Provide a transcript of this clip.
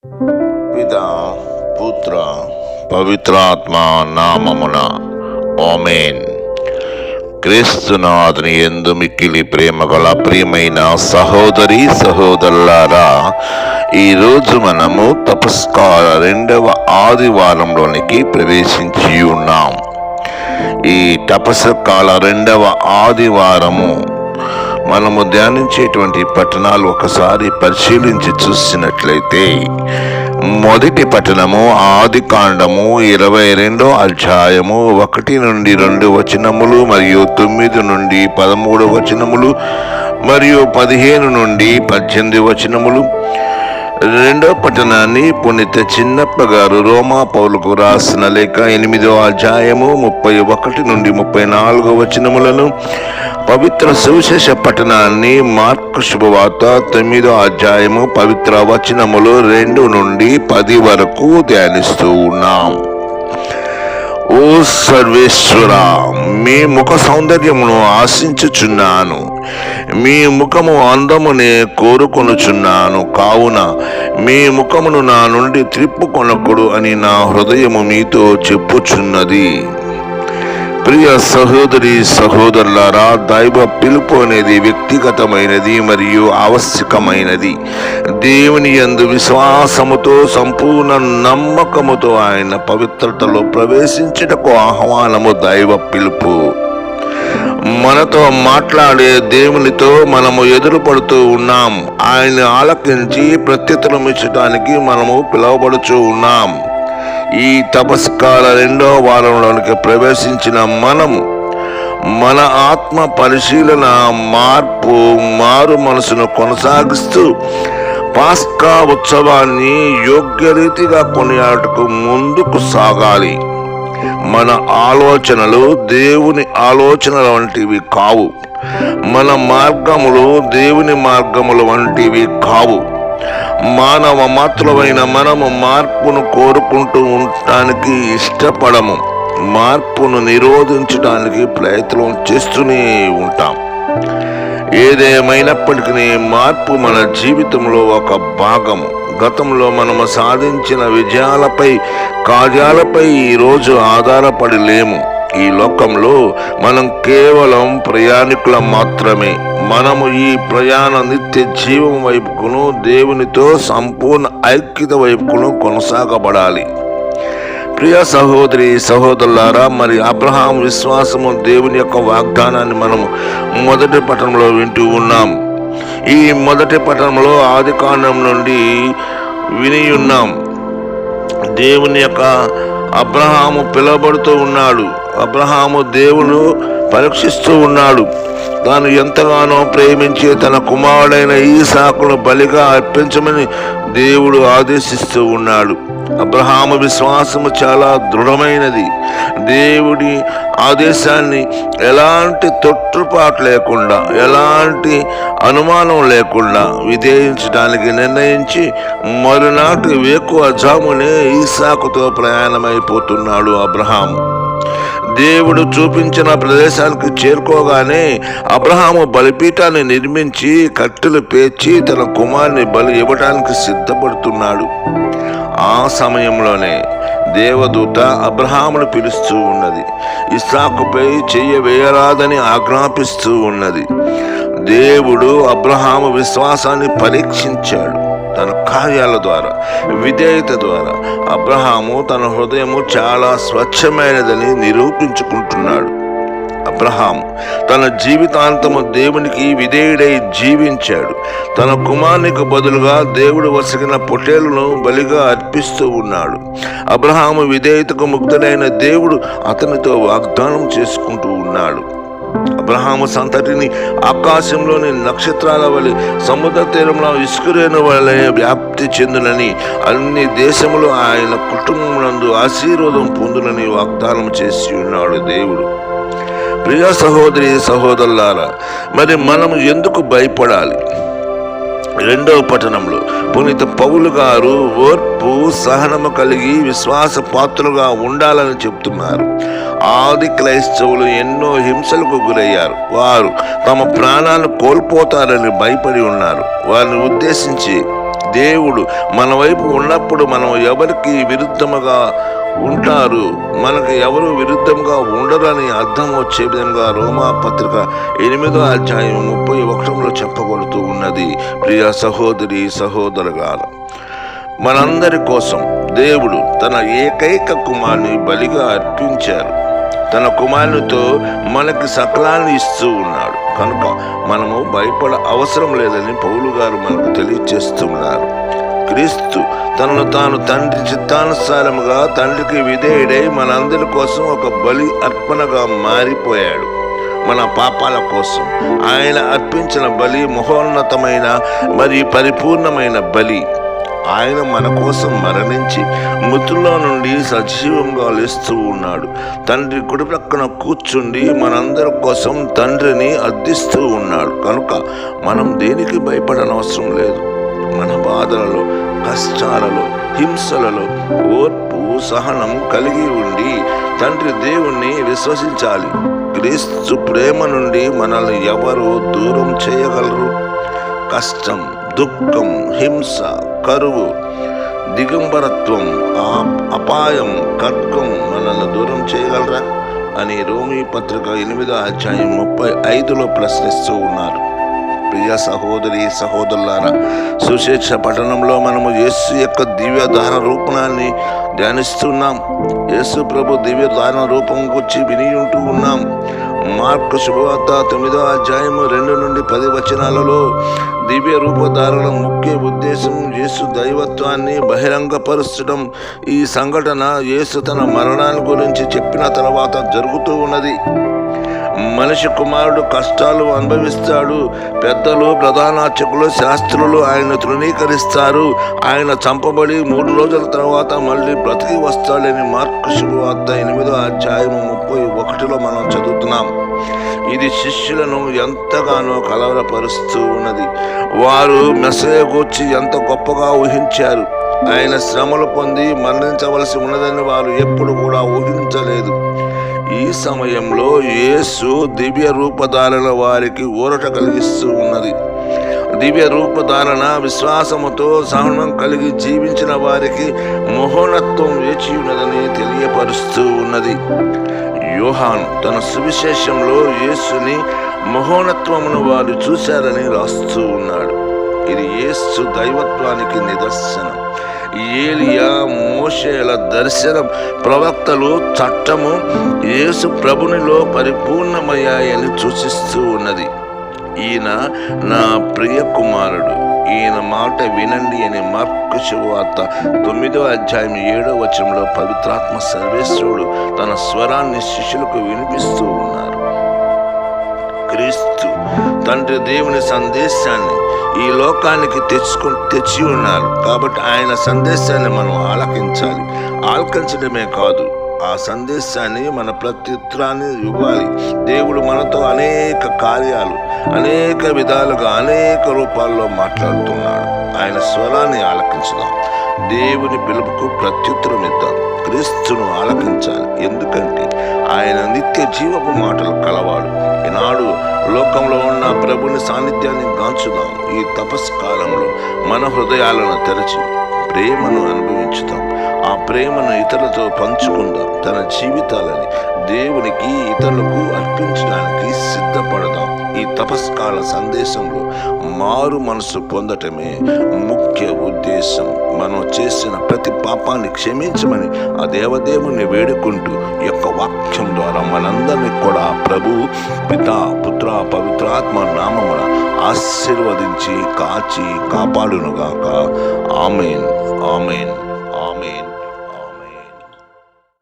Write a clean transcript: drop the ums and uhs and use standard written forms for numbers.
పిత పుత్ర పవిత్రాత్మ నామమున ఆమేన్. క్రీస్తునాథుని యందు మిక్కిలి ప్రేమ గల ప్రియమైన సహోదరి సహోదరులారా, ఈరోజు మనము తపస్కాల 2వ ఆదివారంలోనికి ప్రవేశించి ఉన్నాం. ఈ తపస్కాల 2వ ఆదివారము మనము ధ్యానించేటువంటి పట్టణాలు ఒకసారి పరిశీలించి చూసినట్లయితే, మొదటి పట్టణము ఆదికాండము 22వ అధ్యాయము 1 నుండి 2 వచనములు మరియు 9 నుండి 13 వచనములు మరియు 15 నుండి 18 వచనములు. రెండో పట్టణాన్ని పునీత చిన్నప్ప గారు రోమా పౌలుకు రాసిన లేఖ 8వ అధ్యాయము 31 నుండి 34 వచనములను, పవిత్ర సువిశేష పట్టణాన్ని మార్కు శుభవార్త 9వ అధ్యాయము పవిత్ర వచనములు 2 నుండి 10 వరకు ధ్యానిస్తూ ఉన్నాం. ఓ సర్వేశ్వర, మీ ముఖ సౌందర్యమును ఆశించుచున్నాను, మీ ముఖము అందమునే కోరుకొనుచున్నాను. కావున మీ ముఖమును నా నుండి త్రిప్పుకొనకుడు అని నా హృదయము మీతో చెప్పుచున్నది. ప్రియ సహోదరి సహోదరులారా, దైవ పిలుపు అనేది వ్యక్తిగతమైనది మరియు ఆవశ్యకమైనది. దేవుని యందు విశ్వాసముతో సంపూర్ణ నమ్మకముతో ఆయన పవిత్రతలో ప్రవేశించుటకు ఆహ్వానము దైవ పిలుపు. మనతో మాట్లాడే దేవునితో మనము ఎదురుపడుతూ ఉన్నాం. ఆయన ఆలకించి ప్రత్యుత్తరం ఇచ్చడానికి మనము పిలువబడుచూ ఉన్నాం. ఈ తపస్కాల 2వ వారంలోనికి ప్రవేశించిన మనము మన ఆత్మ పరిశీలన, మారు మనసును కొనసాగిస్తూ పాస్కా ఉత్సవాన్ని యోగ్యరీతిగా కొనియాడటకు ముందుకు సాగాలి. మన ఆలోచనలు దేవుని ఆలోచనల వంటివి కావు, మన మార్గములు దేవుని మార్గముల వంటివి కావు. మానవ మాత్రమైన మనము మార్పును కోరుకుంటూ ఉండటానికి ఇష్టపడము, మార్పును నిరోధించడానికి ప్రయత్నం చేస్తూనే ఉంటాం. ఏదేమైనప్పటికీ మార్పు మన జీవితంలో ఒక భాగము. గతంలో మనము సాధించిన విజయాలపై, కార్యాలపై ఈరోజు ఆధారపడి లేము. ఈ లోకంలో మనం కేవలం ప్రయాణికులం మాత్రమే. మనము ఈ ప్రయాణ నిత్య జీవం వైపుకును, దేవునితో సంపూర్ణ ఐక్యత వైపుకును కొనసాగబడాలి. ప్రియ సహోదరి సహోదరులారా, మరి అబ్రహాం విశ్వాసము దేవుని యొక్క వాగ్దానాన్ని మనము మొదటి పట్టణంలో వింటూ ఉన్నాం. ఈ మొదటి పట్టణంలో ఆదికాండం నుండి విని ఉన్నాం. దేవుని యొక్క అబ్రహాము పిలువబడుతూ ఉన్నాడు. అబ్రహాము దేవుడు పరీక్షిస్తూ ఉన్నాడు. తాను ఎంతగానో ప్రేమించి తన కుమారుడైన ఈసాకును బలిగా అర్పించమని దేవుడు ఆదేశిస్తూ ఉన్నాడు. అబ్రహాము విశ్వాసము చాలా దృఢమైనది. దేవుడి ఆదేశాన్ని ఎలాంటి తొట్టుపాటు లేకుండా, ఎలాంటి అనుమానం లేకుండా విధేయించడానికి నిర్ణయించి మరునాటి వేకువ జామునే ఈసాకుతో ప్రయాణమైపోతున్నాడు అబ్రహాము. దేవుడు చూపించిన ప్రదేశానికి చేరుకోగానే అబ్రహాము బలిపీఠాన్ని నిర్మించి కట్టెలు పేర్చి తన కుమారుని బలి ఇవ్వడానికి సిద్ధపడుతున్నాడు. ఆ సమయంలోనే దేవదూత అబ్రహామును పిలుస్తూ ఉన్నది. ఇస్సాకుపై చెయ్యి వేయరాదని ఆజ్ఞాపిస్తూ ఉన్నది. దేవుడు అబ్రహాము విశ్వాసాన్ని పరీక్షించాడు. తన కార్యాల ద్వారా, విధేయత ద్వారా అబ్రహాము తన హృదయము చాలా స్వచ్ఛమైనదని నిరూపించుకుంటున్నాడు. అబ్రహాము తన జీవితాంతము దేవునికి విధేయుడై జీవించాడు. తన కుమారునికి బదులుగా దేవుడు వసగిన పొట్టేలును బలిగా అర్పిస్తూ ఉన్నాడు. అబ్రహాము విధేయతకు ముగ్ధుడైన దేవుడు అతనితో వాగ్దానం చేసుకుంటూ ఉన్నాడు. అబ్రహాము సంతతిని ఆకాశంలోని నక్షత్రాల వలె, సముద్ర తీరంలో ఇసుకరేణు వలె వ్యాప్తి చెందునని, అన్ని దేశములు ఆయన కుటుంబమునందు ఆశీర్వాదం పొందునని వాగ్దానం చేసి ఉన్నాడు దేవుడు. ప్రియ సహోదరి సహోదరులారా, మరి మనము ఎందుకు భయపడాలి? 2వ పట్టణంలో పునీత పౌలు గారు ఓర్పు, సహనము కలిగి విశ్వాస పాత్రులుగా ఉండాలని చెప్తున్నారు. ఆది క్రైస్తవులు ఎన్నో హింసలకు గురయ్యారు. వారు తమ ప్రాణాలను కోల్పోతారని భయపడి ఉన్నారు. వారిని ఉద్దేశించి దేవుడు మన వైపు ఉన్నప్పుడు మనం ఎవరికి విరుద్ధముగా ఉంటారు, మనకు ఎవరు విరుద్ధంగా ఉండరు అని అర్థం వచ్చే విధంగా రోమా పత్రిక 8వ అధ్యాయం 31లో చెప్పబడుతూ ఉన్నది. ప్రియ సహోదరి సహోదరులారా, మనందరి కోసం దేవుడు తన ఏకైక కుమారుని బలిగా అర్పించారు. తన కుమారునితో మనకి సకలాన్ని ఇస్తూ ఉన్నాడు కనుక మనము భయపడ అవసరం లేదని పౌలు గారు మనకు తెలియచేస్తున్నారు. క్రీస్తు తనను తాను తండ్రి చిత్తానుసారముగా తండ్రికి విధేయుడై మనందరి కోసం ఒక బలి అర్పణగా మారిపోయాడు. మన పాపాల కోసం ఆయన అర్పించిన బలి మహోన్నతమైన మరియు పరిపూర్ణమైన బలి. ఆయన మన కోసం మరణించి మృతుల్లో నుండి సజీవంగా లేస్తూ ఉన్నాడు. తండ్రి కుడి ప్రక్కన కూర్చుండి మనందరి కోసం తండ్రిని అర్థిస్తూ ఉన్నాడు కనుక మనం దేనికి భయపడనవసరం లేదు. మన బాధలలో, కష్టాలలో, హింసలలో ఓర్పు సహనం కలిగి ఉండి తండ్రి దేవుణ్ణి విశ్వసించాలి. క్రీస్తు ప్రేమ నుండి మనల్ని ఎవరు దూరం చేయగలరు? కష్టం, దుఃఖం, హింస, కరువు, దిగంబరత్వం, అపాయం, ఖడ్గం మనల్ని దూరం చేయగలరా అని రోమీ పత్రిక 8వ అధ్యాయం 35లో ప్రశ్నిస్తూ ఉన్నారు. ప్రియ సహోదరి సహోదరులారా, సుశేష పట్టణంలో మనము యేసు యొక్క దివ్యదాన రూపణాన్ని ధ్యానిస్తున్నాం. యేసు ప్రభు దివ్యదాన రూపం గురించి విని ఉంటూ ఉన్నాం. మార్కు శుభవార్త 9వ అధ్యాయం 2 నుండి 10 వచనాలలో దివ్య రూపధారణ ముఖ్య ఉద్దేశం యేసు దైవత్వాన్ని బహిరంగపరచడం. ఈ సంఘటన యేసు తన మరణాన్ని గురించి చెప్పిన తర్వాత జరుగుతూ ఉన్నది. మనిషి కుమారుడు కష్టాలు అనుభవిస్తాడు. పెద్దలు, ప్రధానార్చకులు, శాస్త్రులు ఆయన తృణీకరిస్తారు. ఆయన చంపబడి 3 రోజుల తర్వాత మళ్ళీ బ్రతికి వస్తాడని మార్కు శుభవార్త 8వ అధ్యాయం 31లో మనం చదువుతున్నాం. ఇది శిష్యులను ఎంతగానో కలవరపరుస్తూ ఉన్నది. వారు మెస్సయ్య గూర్చి ఎంత గొప్పగా ఊహించారు. ఆయన శ్రమలు పొంది మరణించవలసి ఉన్నదని వారు ఎప్పుడు కూడా ఊహించలేదు. ఈ సమయంలో యేసు దివ్య రూపధారణ వారికి ఊరట కలిగిస్తూ ఉన్నది. దివ్య రూపధారణ విశ్వాసముతో సహనం కలిగి జీవించిన వారికి మహోన్నత్వం వేచి ఉన్నదని తెలియపరుస్తూ ఉన్నది. యోహాను తన సువిశేషంలో యేసుని మహోన్నత్వమును వారు చూశారని రాస్తూ ఉన్నాడు. ఇది యేసు దైవత్వానికి నిదర్శనం. ఏలియా, మోషేల దర్శనం, ప్రవక్తలు, చట్టము యేసు ప్రభునిలో పరిపూర్ణమయ్యాయని సూచిస్తూ ఉన్నది. ఈయన నా ప్రియ కుమారుడు, ఈయన మాట వినండి అని మార్కు శుభవార్త 9వ అధ్యాయం 7వ వచనంలో పవిత్రాత్మ సర్వేశ్వరుడు తన స్వరాన్ని శిష్యులకు వినిపిస్తూ ఉన్నారు. క్రీస్తు తండ్రి దేవుని సందేశాన్ని ఈ లోకానికి తెచ్చి ఉన్నారు కాబట్టి ఆయన సందేశాన్ని మనం ఆలకించాలి. ఆలకించడమే కాదు, ఆ సందేశాన్ని మన ప్రత్యుత్తరాన్ని ఇవ్వాలి. దేవుడు మనతో అనేక కార్యాలు, అనేక విధాలుగా, అనేక రూపాల్లో మాట్లాడుతున్నాడు. ఆయన స్వరాన్ని ఆలకించుదాం. దేవుని పిలుపుకు ప్రత్యుత్తరం ఇద్దాం. క్రీస్తును ఆలకించాలి. ఎందుకంటే ఆయన నిత్య జీవపు మాటలు కలవాడు. ఈనాడు లోకంలో ఉన్న ప్రభుని సాన్నిధ్యాన్ని గాంచుదాం. ఈ తపస్కాలంలో మన హృదయాలను తెరచి ప్రేమను అనుభవించుదాం. ఆ ప్రేమను ఇతరులతో పంచుకుందాం. తన జీవితాలని దేవునికి, ఇతరులకు అర్పించడానికి సిద్ధపడదాం. ఈ తపస్కాల సందేశంలో మారు మనసు పొందటమే ముఖ్య ఉద్దేశం. మనం చేసిన ప్రతి పాపాన్ని క్షమించమని ఆ దేవదేవుని వేడుకుంటూ ఈ యొక్క వాక్యం ద్వారా మనందరినీ కూడా ప్రభు, పితా, పుత్ర, పవిత్రాత్మ నామమున ఆశీర్వదించి కాచి కాపాడునుగాక. ఆమేన్, ఆమేన్, ఆమేన్.